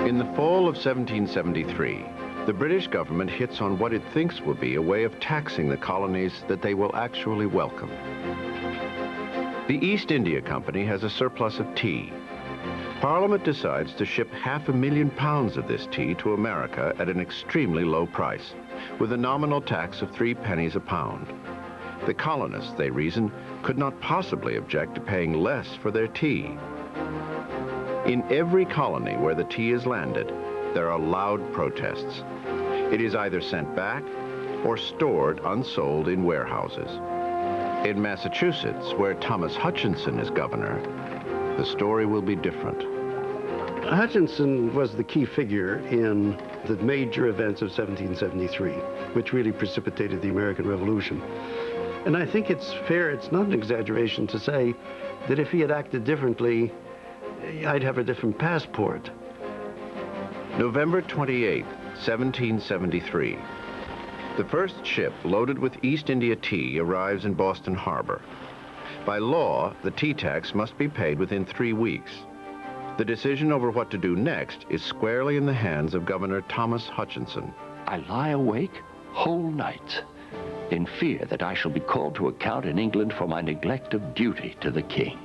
In the fall of 1773, the British government hits on what it thinks will be a way of taxing the colonies that they will actually welcome. The East India Company has a surplus of tea. Parliament decides to ship 500,000 pounds of this tea to America at an extremely low price, with a nominal tax of 3 pennies a pound. The colonists, they reason, could not possibly object to paying less for their tea. In every colony where the tea is landed, there are loud protests. It is either sent back or stored unsold in warehouses. In Massachusetts, where Thomas Hutchinson is governor, the story will be different. Hutchinson was the key figure in the major events of 1773, which really precipitated the American Revolution. And I think it's fair, it's not an exaggeration to say that if he had acted differently, I'd have a different passport. November 28, 1773. The first ship loaded with East India tea arrives in Boston Harbor. By law, the tea tax must be paid within 3 weeks. The decision over what to do next is squarely in the hands of Governor Thomas Hutchinson. I lie awake whole nights in fear that I shall be called to account in England for my neglect of duty to the king.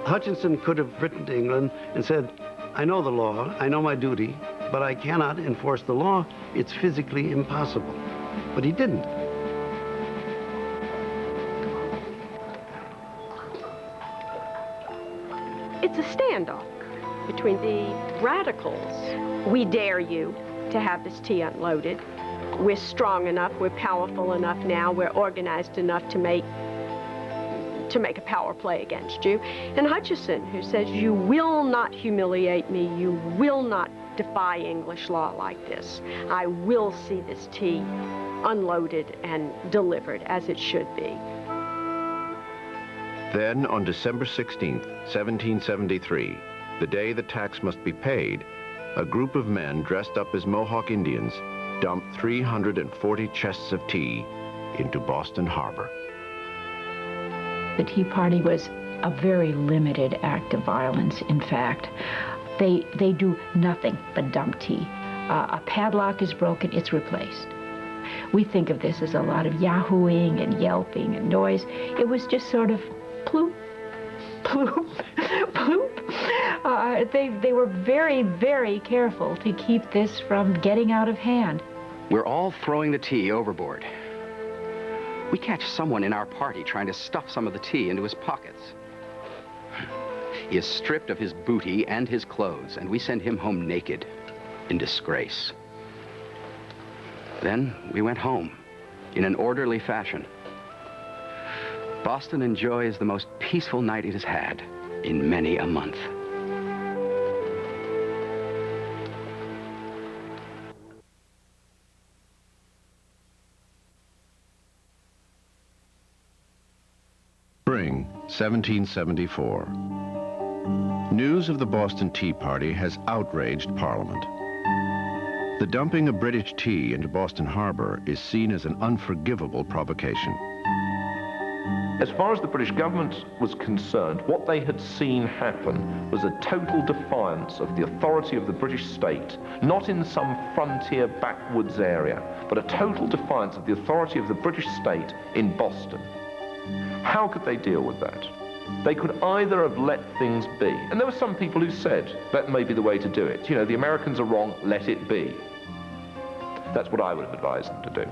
Hutchinson could have written to England and said, I know the law, I know my duty, but I cannot enforce the law. It's physically impossible. But he didn't. It's a standoff between the radicals. We dare you to have this tea unloaded. We're strong enough, we're powerful enough now, we're organized enough to make a power play against you. And Hutchinson, who says, you will not humiliate me, you will not defy English law like this. I will see this tea unloaded and delivered as it should be. Then, on December 16th, 1773, the day the tax must be paid, a group of men dressed up as Mohawk Indians dumped 340 chests of tea into Boston Harbor. The Tea Party was a very limited act of violence, in fact. They do nothing but dump tea. A padlock is broken, it's replaced. We think of this as a lot of yahooing and yelping and noise. It was just sort of ploop, ploop, ploop. They were very, very careful to keep this from getting out of hand. We're all throwing the tea overboard. We catch someone in our party trying to stuff some of the tea into his pockets. He is stripped of his booty and his clothes, and we send him home naked, in disgrace. Then we went home, in an orderly fashion. Boston enjoys the most peaceful night it has had in many a month. Spring, 1774. News of the Boston Tea Party has outraged Parliament. The dumping of British tea into Boston Harbor is seen as an unforgivable provocation. As far as the British government was concerned, what they had seen happen was a total defiance of the authority of the British state, not in some frontier backwoods area, but a total defiance of the authority of the British state in Boston. How could they deal with that? They could either have let things be, and there were some people who said that may be the way to do it. You know, the Americans are wrong, let it be. That's what I would have advised them to do.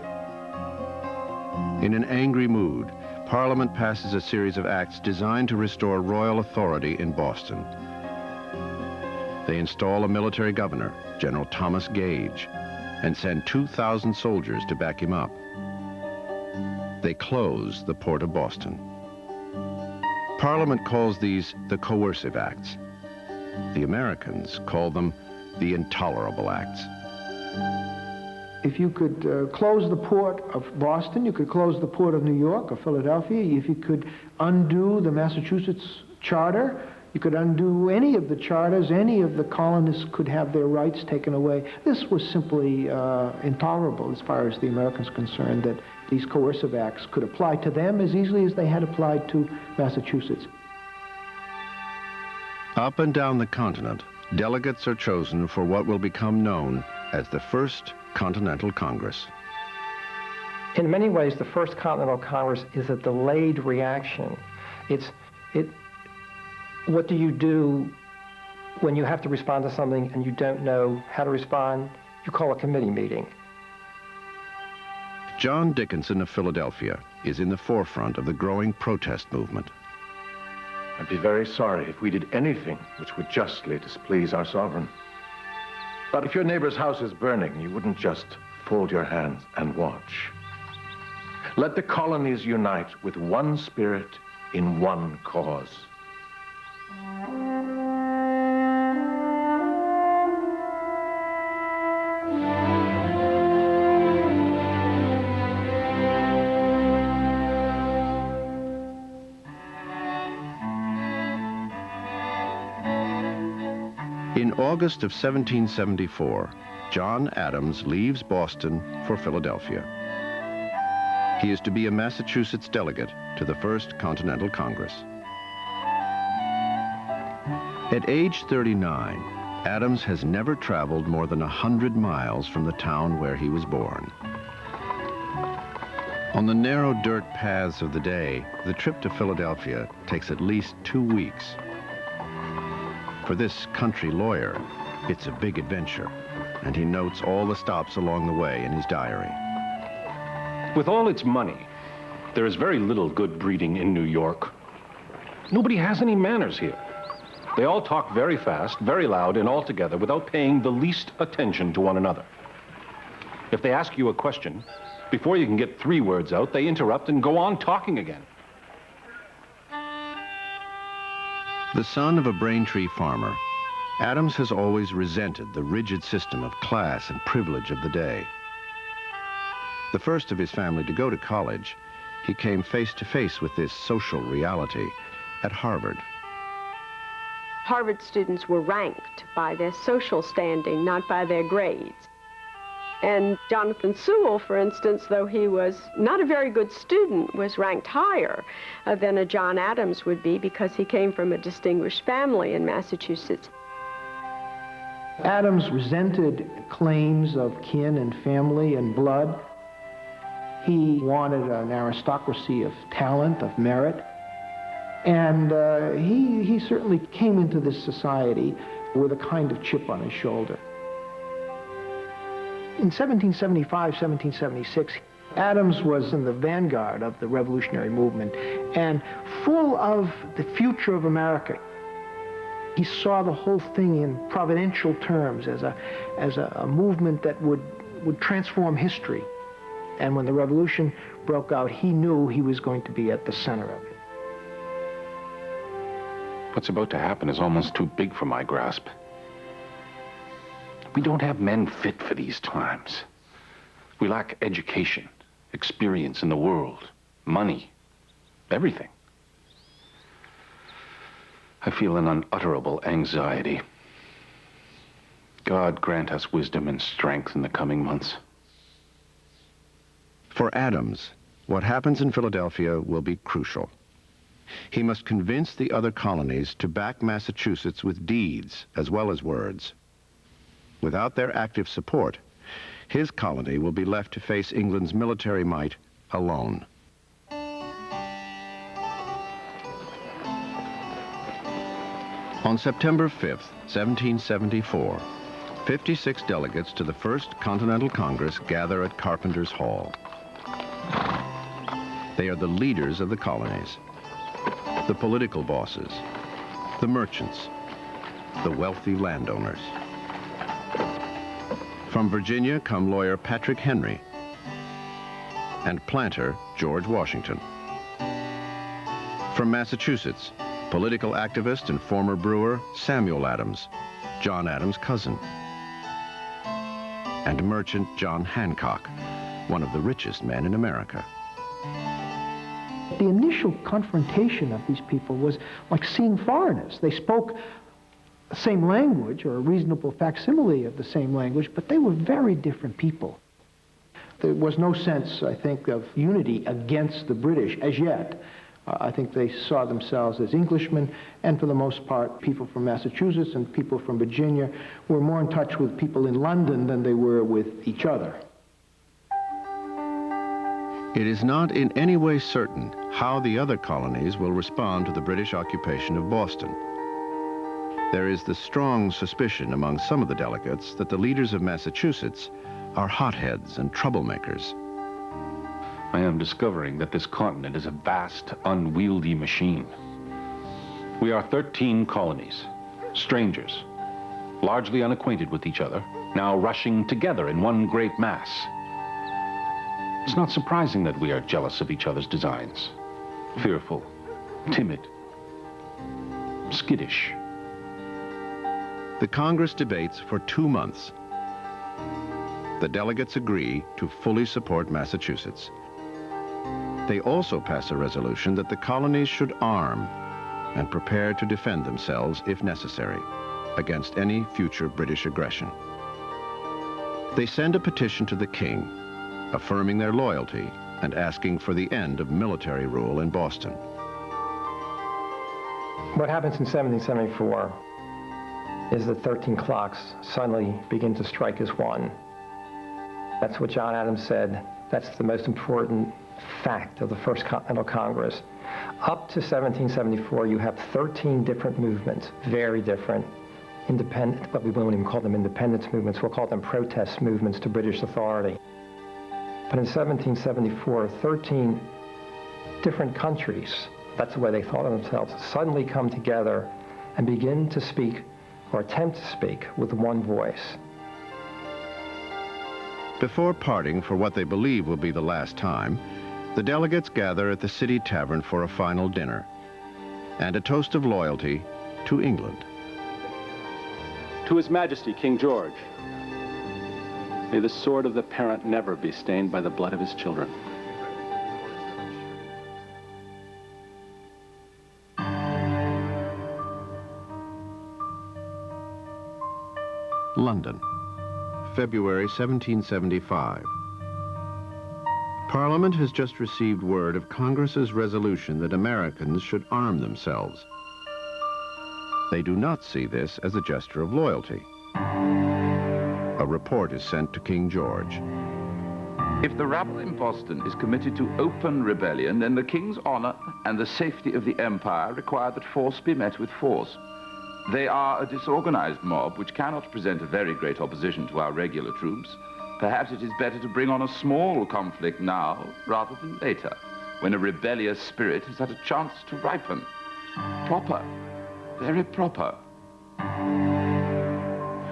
In an angry mood, Parliament passes a series of acts designed to restore royal authority in Boston. They install a military governor, General Thomas Gage, and send 2,000 soldiers to back him up. They close the port of Boston. Parliament calls these the coercive acts. The Americans call them the intolerable acts. If you could close the port of Boston, you could close the port of New York or Philadelphia. If you could undo the Massachusetts charter, you could undo any of the charters, any of the colonists could have their rights taken away. This was simply intolerable as far as the Americans concerned, that these coercive acts could apply to them as easily as they had applied to Massachusetts. Up and down the continent, delegates are chosen for what will become known as the First Continental Congress. In many ways, the First Continental Congress is a delayed reaction. What do you do when you have to respond to something and you don't know how to respond? You call a committee meeting. John Dickinson of Philadelphia is in the forefront of the growing protest movement. I'd be very sorry if we did anything which would justly displease our sovereign. But if your neighbor's house is burning, you wouldn't just fold your hands and watch. Let the colonies unite with one spirit in one cause. In August of 1774, John Adams leaves Boston for Philadelphia. He is to be a Massachusetts delegate to the First Continental Congress. At age 39, Adams has never traveled more than 100 miles from the town where he was born. On the narrow dirt paths of the day, the trip to Philadelphia takes at least 2 weeks. For this country lawyer, it's a big adventure, and he notes all the stops along the way in his diary. With all its money, there is very little good breeding in New York. Nobody has any manners here. They all talk very fast, very loud, and all together without paying the least attention to one another. If they ask you a question, before you can get 3 words out, they interrupt and go on talking again. The son of a Braintree farmer, Adams has always resented the rigid system of class and privilege of the day. The first of his family to go to college, he came face to face with this social reality at Harvard. Harvard students were ranked by their social standing, not by their grades. And Jonathan Sewell, for instance, though he was not a very good student, was ranked higher than a John Adams would be because he came from a distinguished family in Massachusetts. Adams resented claims of kin and family and blood. He wanted an aristocracy of talent, of merit. And he certainly came into this society with a kind of chip on his shoulder. In 1775, 1776, Adams was in the vanguard of the revolutionary movement and full of the future of America. He saw the whole thing in providential terms as a movement that would transform history. And when the revolution broke out, he knew he was going to be at the center of it. What's about to happen is almost too big for my grasp. We don't have men fit for these times. We lack education, experience in the world, money, everything. I feel an unutterable anxiety. God grant us wisdom and strength in the coming months. For Adams, what happens in Philadelphia will be crucial. He must convince the other colonies to back Massachusetts with deeds as well as words. Without their active support, his colony will be left to face England's military might alone. On September 5th, 1774, 56 delegates to the First Continental Congress gather at Carpenter's Hall. They are the leaders of the colonies, the political bosses, the merchants, the wealthy landowners. From Virginia come lawyer Patrick Henry and planter George Washington. From Massachusetts, political activist and former brewer Samuel Adams, John Adams' cousin. And merchant John Hancock, one of the richest men in America. The initial confrontation of these people was like seeing foreigners. They spoke the same language, or a reasonable facsimile of the same language, but they were very different people. There was no sense, I think, of unity against the British as yet. I think they saw themselves as Englishmen, and for the most part, people from Massachusetts and people from Virginia were more in touch with people in London than they were with each other. It is not in any way certain how the other colonies will respond to the British occupation of Boston. There is the strong suspicion among some of the delegates that the leaders of Massachusetts are hotheads and troublemakers. I am discovering that this continent is a vast, unwieldy machine. We are 13 colonies, strangers, largely unacquainted with each other, now rushing together in one great mass. It's not surprising that we are jealous of each other's designs, fearful, timid, skittish. The Congress debates for 2 months. The delegates agree to fully support Massachusetts. They also pass a resolution that the colonies should arm and prepare to defend themselves, if necessary, against any future British aggression. They send a petition to the king, affirming their loyalty and asking for the end of military rule in Boston. What happens in 1774 is the 13 clocks suddenly begin to strike as one. That's what John Adams said. That's the most important fact of the First Continental Congress. Up to 1774, you have 13 different movements, very different, independent, but we won't even call them independence movements, we'll call them protest movements to British authority. But in 1774, 13 different countries, that's the way they thought of themselves, suddenly come together and begin to speak, or attempt to speak, with one voice. Before parting for what they believe will be the last time, the delegates gather at the city tavern for a final dinner and a toast of loyalty to England. To His Majesty, King George, may the sword of the parent never be stained by the blood of his children. London, February 1775. Parliament has just received word of Congress's resolution that Americans should arm themselves. They do not see this as a gesture of loyalty. A report is sent to King George. If the rabble in Boston is committed to open rebellion, then the king's honor and the safety of the empire require that force be met with force. They are a disorganized mob which cannot present a very great opposition to our regular troops. Perhaps it is better to bring on a small conflict now rather than later, when a rebellious spirit has had a chance to ripen. Proper, very proper.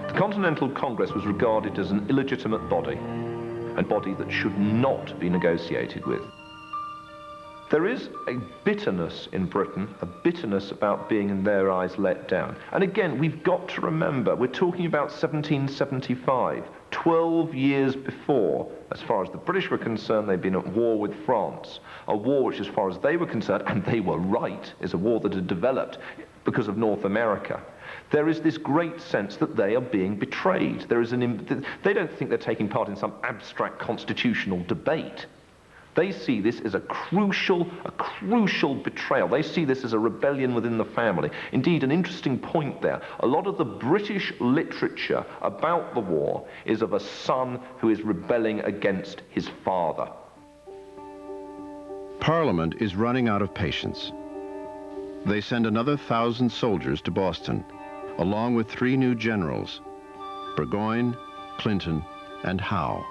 The Continental Congress was regarded as an illegitimate body, a body that should not be negotiated with. There is a bitterness in Britain, a bitterness about being, in their eyes, let down. And again, we've got to remember, we're talking about 1775, 12 years before. As far as the British were concerned, they'd been at war with France. A war which, as far as they were concerned, and they were right, is a war that had developed because of North America. There is this great sense that they are being betrayed. There is they don't think they're taking part in some abstract constitutional debate. They see this as a crucial betrayal. They see this as a rebellion within the family. Indeed, an interesting point there. A lot of the British literature about the war is of a son who is rebelling against his father. Parliament is running out of patience. They send another 1,000 soldiers to Boston, along with 3 new generals, Burgoyne, Clinton, and Howe.